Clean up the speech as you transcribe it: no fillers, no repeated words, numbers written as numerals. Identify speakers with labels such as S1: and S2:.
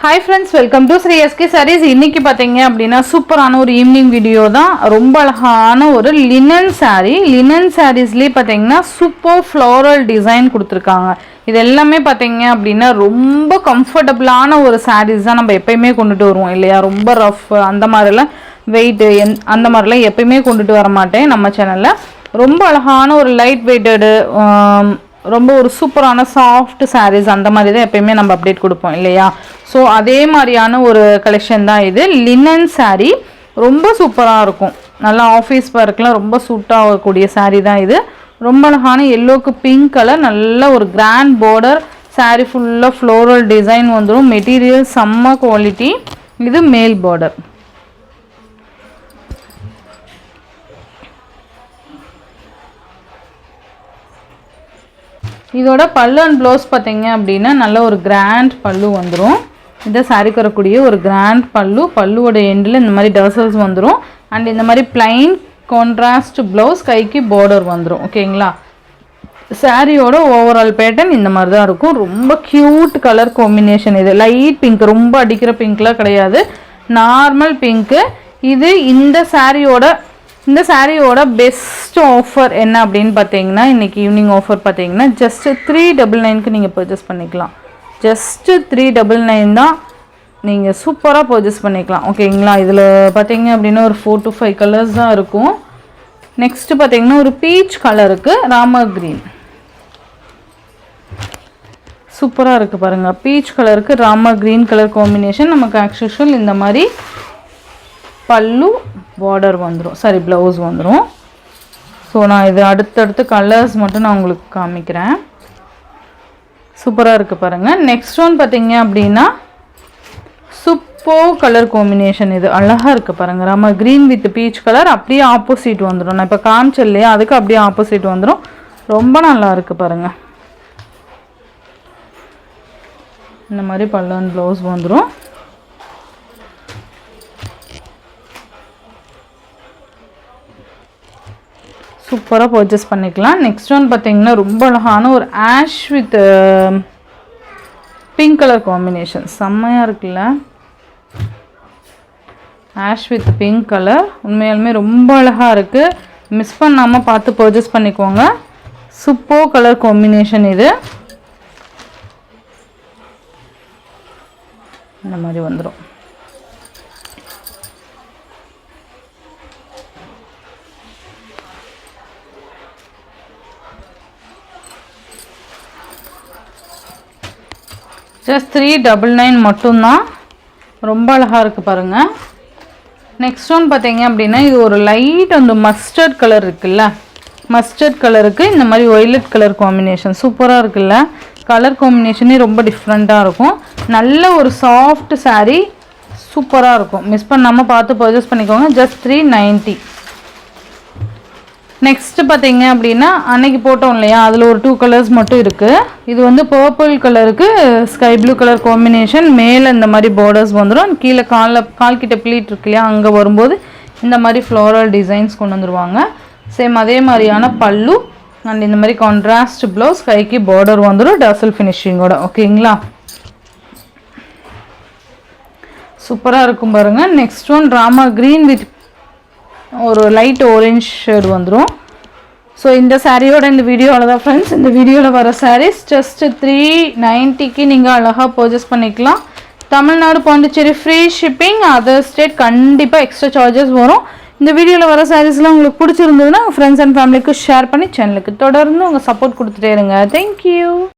S1: Hi friends, welcome to Sri SK Sarees. இன்னைக்கு பாத்தீங்க அப்படினா சூப்பரான ஒரு ஈவினிங் வீடியோ தான். ரொம்ப அழகான ஒரு லினன் saree. லினன் sareesலயே பாத்தீங்கன்னா சூப்பர் floral டிசைன் கொடுத்திருக்காங்க. இது எல்லாமே பாத்தீங்க அப்படினா ரொம்ப கம்ஃபர்ட்டபிளான ஒரு sarees தான் நம்ம எப்பவுமே கொண்டுட்டு வருவோம் இல்லையா? ரொம்ப ரஃப் அந்த மாதிரிலாம் வெயிட் அந்த மாதிரிலாம் எப்பவுமே கொண்டுட்டு வர மாட்டேன் நம்ம சேனல்ல. ரொம்ப அழகான ஒரு லைட் வெயிட்டட் ரொம்ப ஒரு சூப்பரான சாஃப்ட் sarees அந்த மாதிரி தான் எப்பயுமே நம்ம அப்டேட் கொடுப்போம் இல்லையா? ஸோ அதே மாதிரியான ஒரு கலெக்ஷன் தான் இது. லினன் saree ரொம்ப சூப்பராக இருக்கும். நல்லா ஆஃபீஸ் ஒர்க்லாம் ரொம்ப சூட் ஆகக்கூடிய saree தான் இது. ரொம்ப அழகான எல்லோக்கு பிங்க் கலர், நல்ல ஒரு கிராண்ட் பார்டர், saree ஃபுல்லாக ஃப்ளோரல் டிசைன் வந்துடும். மெட்டீரியல் செம்ம குவாலிட்டி. இது மேல் பார்டர். இதோட பல்லு அண்ட் ப்ளவுஸ் பார்த்தீங்க அப்படின்னா நல்ல ஒரு கிராண்ட் பல்லு வந்துடும். இதை சாரிக்கு வரக்கூடிய ஒரு கிராண்ட் பல்லு. பல்லுவோட எண்டில் இந்த மாதிரி டர்சல்ஸ் வந்துடும். அண்ட் இந்த மாதிரி பிளைன் கான்ட்ராஸ்ட் ப்ளவுஸ், கைக்கு பார்டர் வந்துடும். ஓகேங்களா? சாரியோட ஓவரால் பேட்டர்ன் இந்த மாதிரி தான் இருக்கும். ரொம்ப க்யூட் கலர் காம்பினேஷன். இது லைட் பிங்க், ரொம்ப அடிக்கிற பிங்க்லாம் கிடையாது, நார்மல் பிங்க்கு. இது இந்த சாரியோட பெஸ்ட் ஆஃபர் என்ன அப்படின்னு பார்த்தீங்கன்னா, இன்றைக்கி ஈவினிங் ஆஃபர் பார்த்தீங்கன்னா ஜஸ்ட் 399க்கு நீங்கள் பர்ச்சேஸ் பண்ணிக்கலாம். ஜஸ்ட்டு 399 தான் நீங்கள் சூப்பராக பர்ச்சேஸ் பண்ணிக்கலாம். ஓகேங்களா? இதில் பார்த்தீங்க அப்படின்னா ஒரு 4 to 5 கலர்ஸ் தான் இருக்கும். நெக்ஸ்ட்டு பார்த்தீங்கன்னா ஒரு பீச் கலருக்கு ராமர் க்ரீன் சூப்பராக இருக்குது பாருங்கள். பீச் கலருக்கு ராமர் க்ரீன் கலர் காம்பினேஷன். நமக்கு ஆக்சுவல் இந்த மாதிரி பல்லு பார்டர் வந்துடும், சாரி ப்ளவுஸ் வந்துடும். ஸோ நான் இது அடுத்தடுத்து கலர்ஸ் மட்டும் நான் உங்களுக்கு காமிக்கிறேன். சூப்பராக இருக்குது பாருங்கள். நெக்ஸ்ட் ஒன் பார்த்தீங்க அப்படின்னா சூப்பர் கலர் காம்பினேஷன். இது அழகாக இருக்குது பாருங்கள். நம்ம க்ரீன் வித் பீச் கலர் அப்படியே ஆப்போசிட் வந்துடும். நான் இப்போ காமிச்சேன் இல்லையா, அதுக்கு அப்படியே ஆப்போசிட் வந்துடும். ரொம்ப நல்லா இருக்குது பாருங்கள். இந்த மாதிரி பல்லு அண்ட் ப்ளவுஸ் வந்துடும். சூப்பராக பர்ச்சேஸ் பண்ணிக்கலாம். நெக்ஸ்ட் ஒன் பார்த்தீங்கன்னா ரொம்ப அழகான ஒரு ash with pink colour combination. செம்மையாக இருக்குல்ல? ஆஷ் வித் பிங்க் கலர் உண்மையாலுமே ரொம்ப அழகாக இருக்குது. மிஸ் பண்ணாமல் பார்த்து பர்ச்சேஸ் பண்ணிக்கோங்க. Super colour combination. இது இந்த மாதிரி வந்துடும். ஜஸ்ட் 399 மட்டும்தான். ரொம்ப அழகாக இருக்குது பாருங்கள். நெக்ஸ்ட் ஒன் பார்த்தீங்க அப்படின்னா இது ஒரு லைட் அந்த மஸ்டர்ட் கலர் இருக்குல்ல, மஸ்டர்ட் கலருக்கு இந்த மாதிரி ஒய்லட் கலர் காம்பினேஷன் சூப்பராக இருக்குல்ல? கலர் காம்பினேஷனே ரொம்ப டிஃப்ரெண்ட்டாக இருக்கும். நல்ல ஒரு சாஃப்ட் saree, சூப்பராக இருக்கும். மிஸ் பண்ணாமல் பார்த்து பர்ச்சேஸ் பண்ணிக்கோங்க. ஜஸ்ட் 390. நெக்ஸ்ட்டு பார்த்தீங்க அப்படின்னா அன்னைக்கு போட்டோம் இல்லையா, அதில் ஒரு 2 கலர்ஸ் மட்டும் இருக்குது. இது வந்து பர்பிள் கலருக்கு ஸ்கை ப்ளூ கலர் காம்பினேஷன். மேலே இந்த மாதிரி பார்டர்ஸ் வந்துடும். கீழே கால் கிட்ட ப்ளீட் இருக்கு இல்லையா, அங்கே வரும்போது இந்த மாதிரி ஃப்ளோரல் டிசைன்ஸ் கொண்டு வந்துடுவாங்க. சேம் அதே மாதிரியான பல்லு அண்ட் இந்த மாதிரி கான்ட்ராஸ்ட் ப்ளவுஸ், கைக்கு பார்டர் வந்துடும் டர்சல் ஃபினிஷிங்கோட. ஓகேங்களா? சூப்பராக இருக்கும் பாருங்கள். Next one Rama green with ஒரு லைட் ஆரஞ்ச் ஷேட் வந்துடும். ஸோ இந்த சாரியோட இந்த வீடியோவில் தான் ஃப்ரெண்ட்ஸ், இந்த வீடியோவில் வர சாரீஸ் ஜஸ்ட் 390க்கு நீங்கள் அழகாக பர்ச்சேஸ் பண்ணிக்கலாம். Tamil Nadu, Pondicherry free shipping. Other state கண்டிப்பாக எக்ஸ்ட்ரா சார்ஜஸ் வரும். இந்த வீடியோவில் வர சாரீஸ்லாம் உங்களுக்கு பிடிச்சிருந்ததுன்னா ஃப்ரெண்ட்ஸ் அண்ட் ஃபேமிலிக்கு ஷேர் பண்ணி சேனலுக்கு தொடர்ந்து உங்கள் சப்போர்ட் கொடுத்துட்டே இருங்க. தேங்க்யூ.